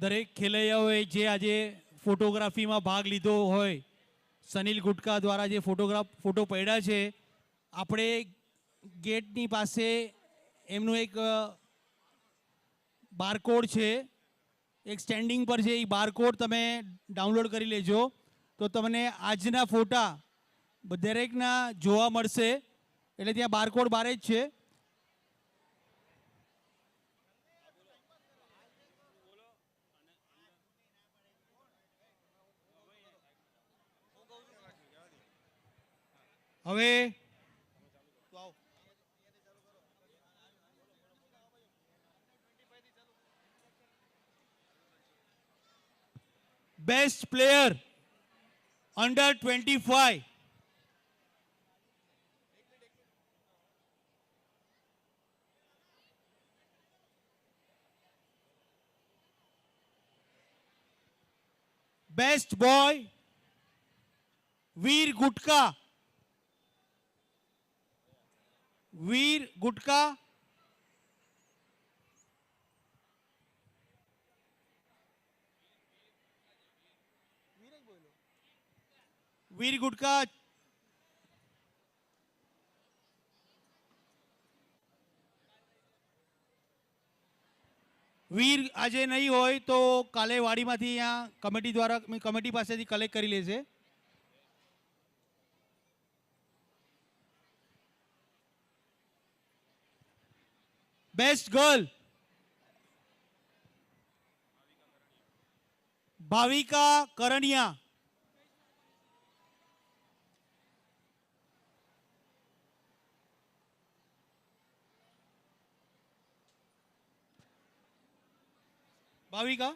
દરેક ખેલૈયાઓએ જે આજે ફોટોગ્રાફીમાં ભાગ લીધો હોય, સનિલ ગુટકા દ્વારા જે ફોટો પડ્યા છે, આપણે ગેટની પાસે એમનું એક બારકોડ છે, એક સ્ટેન્ડિંગ પર છે, એ બારકોડ તમે ડાઉનલોડ કરી લેજો તો તમને આજના ફોટા દરેકના જોવા મળશે. એટલે ત્યાં બારકોડ બારે જ છે. હવે best player under 25, best boy Veer Gutka. Veer Gutka. Veer Gutka Veer આજે નહીં હોય તો કાલે વાડીમાંથી અહીંયા કમિટી દ્વારા કમિટી પાસેથી કલેક્ટ કરી લેશે. Best girl Bhavika Karaniya. ભાવિકા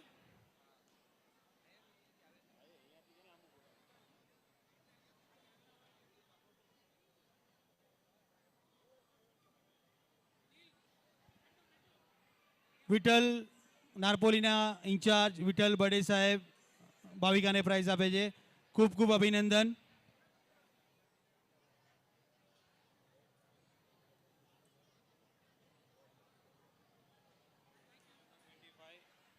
વિઠ્ઠલ નારપોલીના ઇન્ચાર્જ વિઠ્ઠલ બડે સાહેબ ભાવિકાને પ્રાઇઝ આપે છે. ખૂબ ખૂબ અભિનંદન.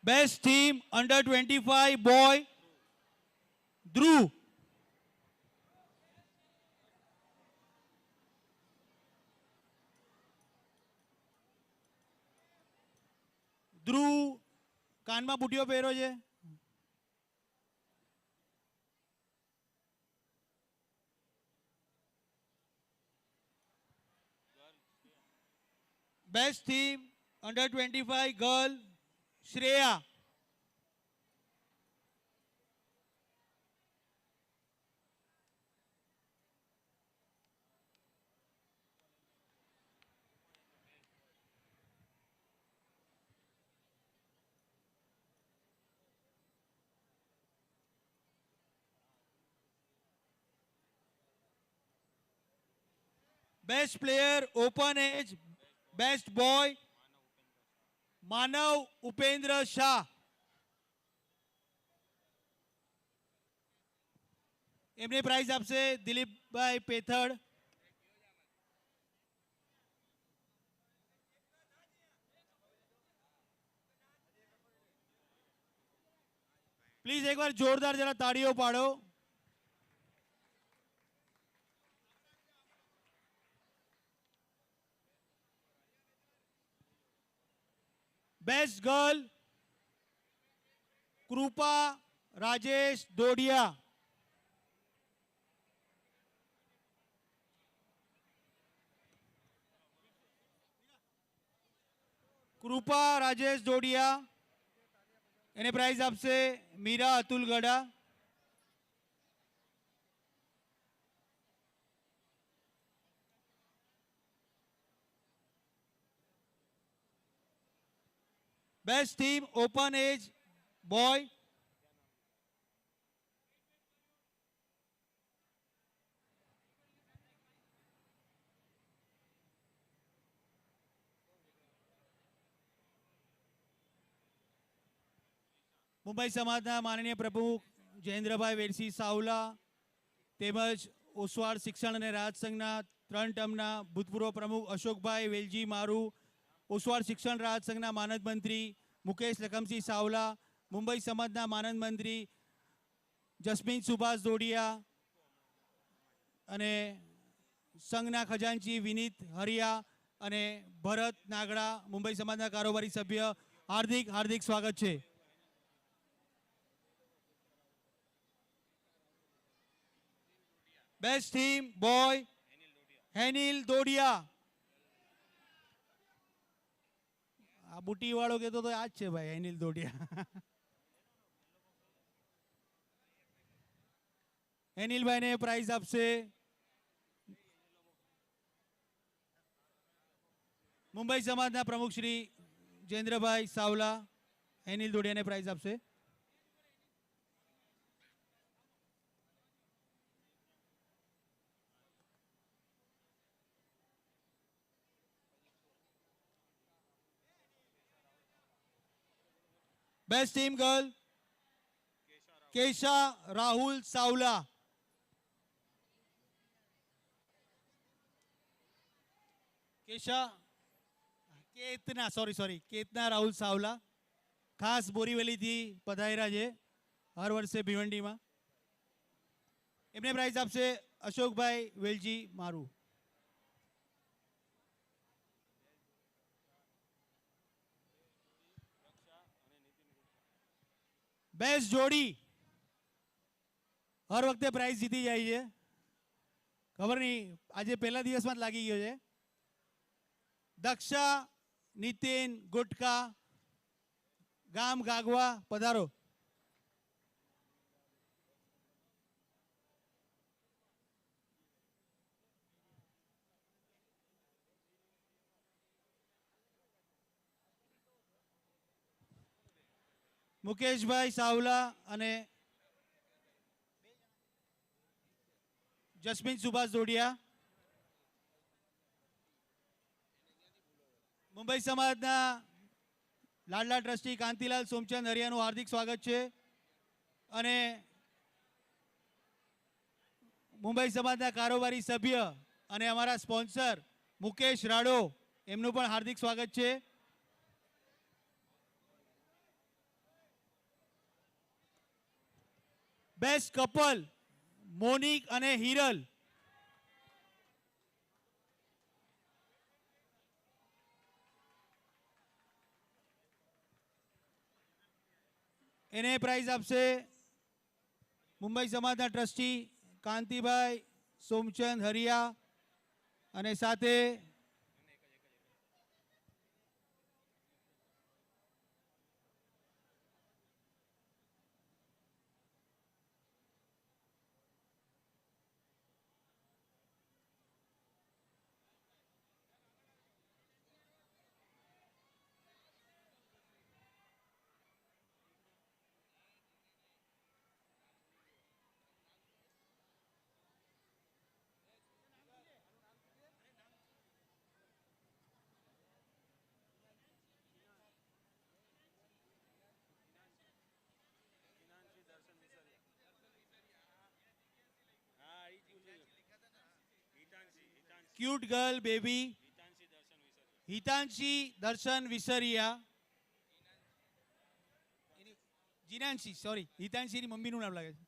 Best team under 25 boy Dhruv. Dhruv કાનમાં બુટીઓ પહેરો છે. Best team under 25 girl Shreya. Best player open age best boy Manav Upendra Shah. એમને પ્રાઇઝ આપશે દિલીપભાઈ પેથડ. પ્લીઝ એકવાર જોરદાર જરા તાળીઓ પાડો. Best girl Krupa Rajesh Dodiya. કૃપા રાજેશ દોડિયા એને પ્રાઇઝ આપશે Meera Atul Gada. Best team open age boy Mumbai સમાજના માનનીય પ્રમુખ જયેન્દ્રભાઈ વેરસી સાવલા તેમજ ઓસવાડ શિક્ષણ અને રાહત સંઘના 3 ટર્મના ભૂતપૂર્વ પ્રમુખ અશોકભાઈ વેલજી મારુ, ઓસવાડ શિક્ષણ રાહત સંઘના માનદ મંત્રી મુકેશ લખમસિંહ સાવલા મુંબઈ સમાજના માનદ મંત્રી જસ્મીન સુભાષ દોડિયા અને સંઘના ખજાનચી વિનીત હરિયા અને ભરત નાગડા મુંબઈ સમાજના કારોબારી સભ્ય હાર્દિક હાર્દિક સ્વાગત છે. બેસ્ટ ટીમ બોય હેનિલ દોડિયા. આ બુટી વાળો કહેતો તો આ જ છે ભાઈ, હેનિલ દોડિયા. હેનિલભાઈને પ્રાઇઝ આપશે મુંબઈ સમાજના પ્રમુખ શ્રી જેન્દ્રભાઈ સાવલા. હેનિલ દોડિયાને પ્રાઇઝ આપશે. Best team girl Keisha Rahul Savla. Keisha કેતના કેતના Rahul Savla ખાસ બોરીવલીથી પધાર્યા છે હર વર્ષે ભિવંડીમાં. એમને પ્રાઇઝ આપશે અશોકભાઈ વેલજી મારું. બેસ્ટ જોડી હર વખતે પ્રાઇઝ જીતી જાય છે, ખબર નહીં આજે પહેલા દિવસમાં જ લાગી ગયો છે. દક્ષા નીતિન ગુટકા ગામ ગાગવા પધારો. મુકેશભાઈ સાવલા અને જસ્મીન સુભાષ દોડિયા. મુંબઈ સમાજના લાડલા ટ્રસ્ટી કાંતિલાલ સોમચંદ હરિયાનું હાર્દિક સ્વાગત છે અને મુંબઈ સમાજના કારોબારી સભ્ય અને અમારા સ્પોન્સર મુકેશ રાડો એમનું પણ હાર્દિક સ્વાગત છે. બેસ્ટ કપલ મોનિક અને હિરલ. એને પ્રાઇઝ આપશે મુંબઈ સમાજના ટ્રસ્ટી કાંતિભાઈ સોમચંદ હરિયા અને સાથે ક્યુટ ગર્લ બેબી હિતાંશી દર્શન વિસરિયા. જીનાંશી હિતાંશીની મમ્મીનું નામ લાગે છે.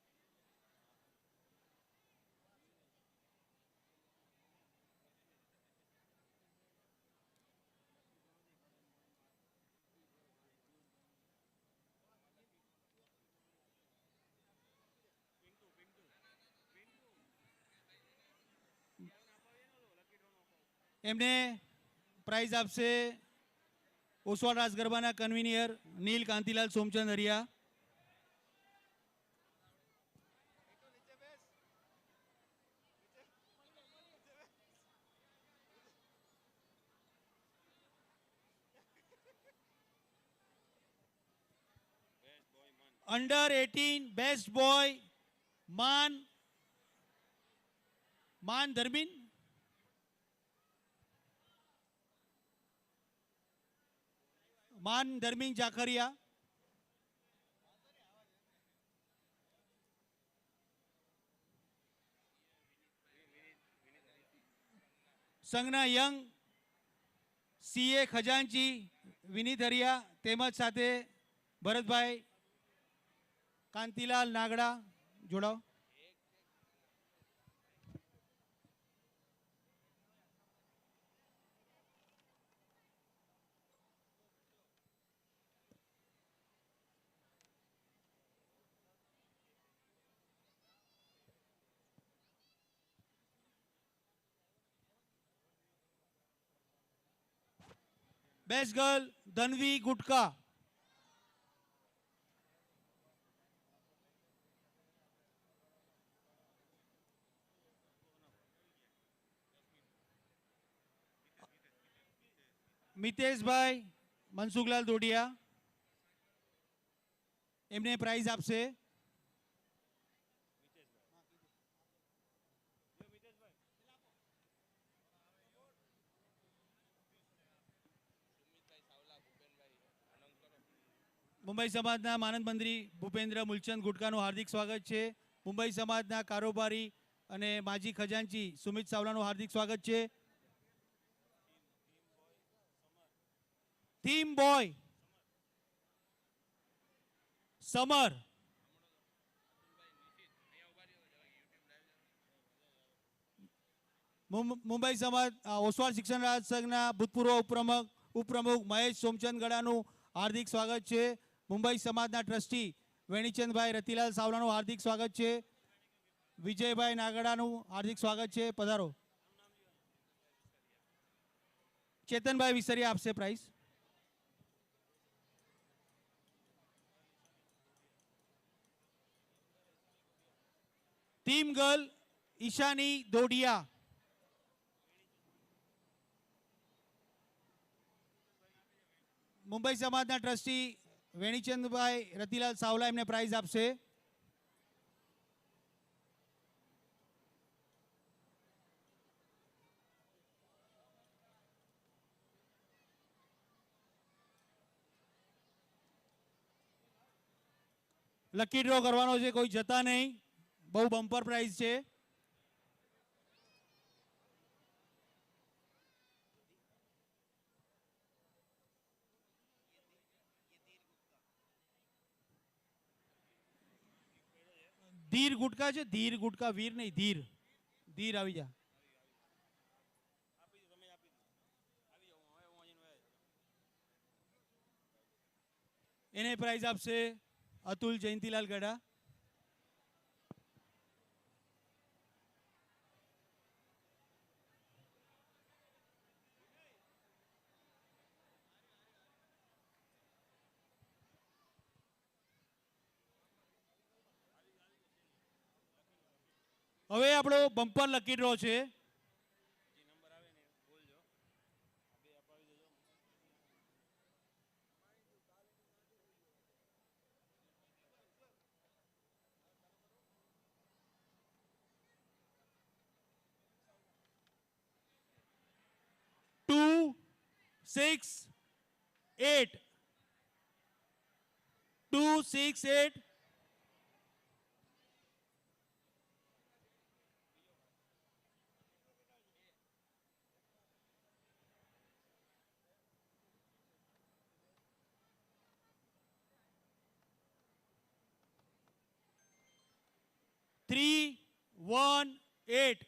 એમને પ્રાઇઝ આપશે ઓસવાલ રાસ ગરબાના કન્વીનિયર નીલ કાંતિલાલ સોમચંદ હરિયા. અંડર 18 બેસ્ટ બોય માન ધર્મીન. માન ધર્મીન જાખરિયા. સંઘના યંગ સીએ ખજાનચી વિનીત હરિયા તેમજ સાથે ભરતભાઈ કાંતિલાલ નાગડા જોડાઓ. બેસ્ટ ગર્લ ધનવી ગુટકા. મિતેશભાઈ મનસુખલાલ દોડિયા એમને પ્રાઇઝ આપશે. મુંબઈ સમાજના માનદ મંત્રી ભૂપેન્દ્ર મૂલચંદ ગુટકાનું હાર્દિક સ્વાગત છે. મુંબઈ સમાજના કારોબારી અને માજી ખજાનચી સુમિત સાવલાનું હાર્દિક સ્વાગત છે. Theme boy summer. મુંબઈ સમાજ ઓસવાળ શિક્ષણ રાજ સંઘના ભૂતપૂર્વ ઉપપ્રમુખ મહેશ સોમચંદ ગડાનું હાર્દિક સ્વાગત છે. મુંબઈ સમાજના ટ્રસ્ટી વેણીચંદભાઈ રતિલાલ સાવલાનું હાર્દિક સ્વાગત છે. વિજયભાઈ નાગડાનું હાર્દિક સ્વાગત છે. પધારો. ચેતનભાઈ વિસરિયા આપશે પ્રાઇઝ. ટીમ ગર્લ ઈશાની દોડિયા. મુંબઈ સમાજના ટ્રસ્ટી વેણીચંદભાઈ રતિલાલ સાવલા એમને પ્રાઇઝ આપશે. લકી ડ્રો કરવાનો છે, કોઈ જતા નહીં. બહુ બમ્પર પ્રાઇઝ છે. ધીર ગુટકા છે, ધીર ગુટકા, વીર નહીં, ધીર. ધીર આવી જા. એને પ્રાઇઝ આપશે અતુલ જયંતિલાલ ગડા. હવે આપણો બમ્પર લકી ડ્રો છે. ટુ 6 8 2 6 8 3 1 8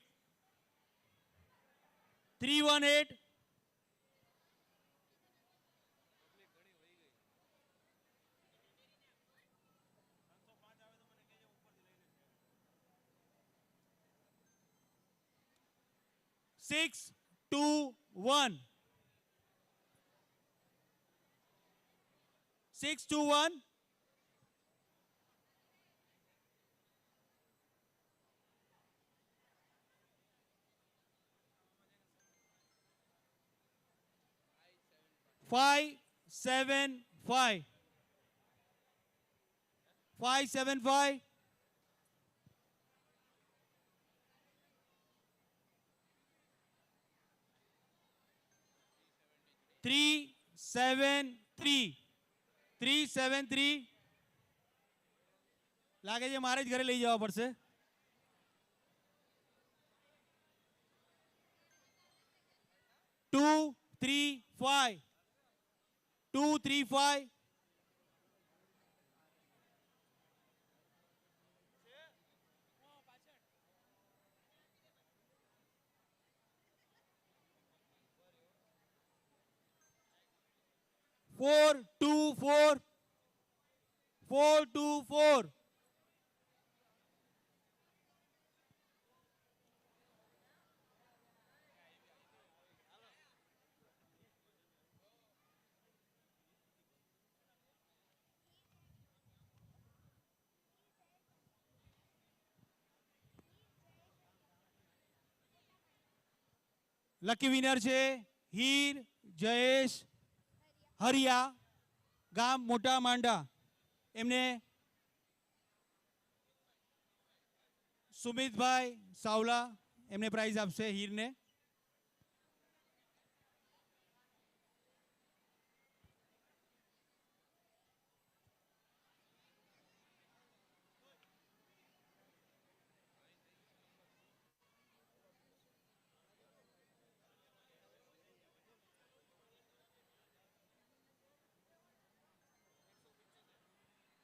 3 1 8 6 2 1 6 2 1 5 7 5 5 7 5 3 7 3 3 7 3 લાગે છે મારે જ ઘરે લઈ જવા પડશે. 2 3 5 2 3 5 424 424 લકી વિનર છે હીર જયેશ હરિયા ગામ મોટા માંડા. એમને સુમિતભાઈ સાવલા એમને પ્રાઇઝ આપશે હીરને.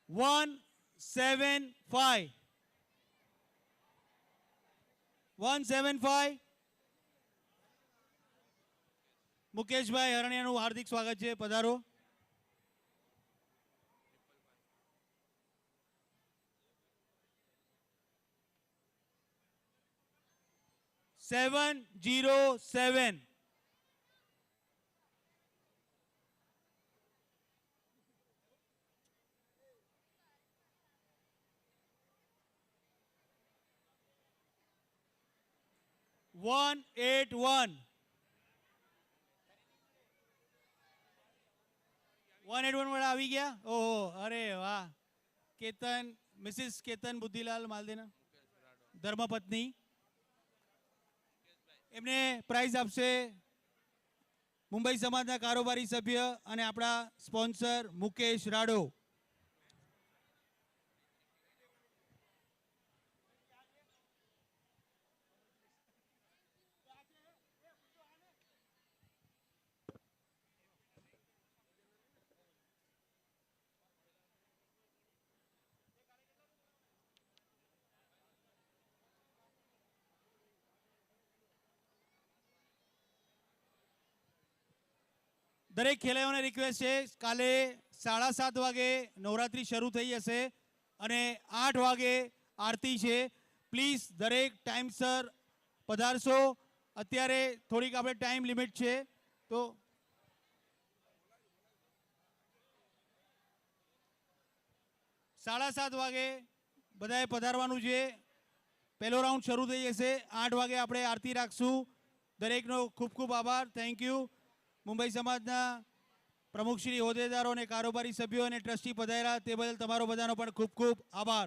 One 175 175 મુકેશભાઈ હરણિયાનું હાર્દિક સ્વાગત છે. પધારો. સેવન 707 181 181 વાળા આવી ગયા. ઓહો, અરે વાહ. કેતન, મિસિસ કેતન બુદ્ધિલાલ માલદેના ધર્મપત્ની, એમને પ્રાઇઝ આપશે મુંબઈ સમાજના કારોબારી સભ્ય અને આપણા સ્પોન્સર મુકેશ રાડો. દરેક ખેલાડીઓને રિક્વેસ્ટ છે, કાલે 7:30 વાગે નવરાત્રિ શરૂ થઈ જશે અને 8 વાગે આરતી છે. પ્લીઝ દરેક ટાઈમસર પધારશો. અત્યારે થોડીક આપણે ટાઈમ લિમિટ છે તો સાડા 7 વાગે બધાએ પધારવાનું છે. પહેલો રાઉન્ડ શરૂ થઈ જશે. 8 વાગે આપણે આરતી રાખશું. દરેકનો ખૂબ ખૂબ આભાર. Thank you. મુંબઈ સમાજના પ્રમુખશ્રી, હોદ્દેદારો અને કારોબારી સભ્યો અને ટ્રસ્ટી પધાર્યા તે બદલ તમારો બધાનો પણ ખૂબ ખૂબ આભાર.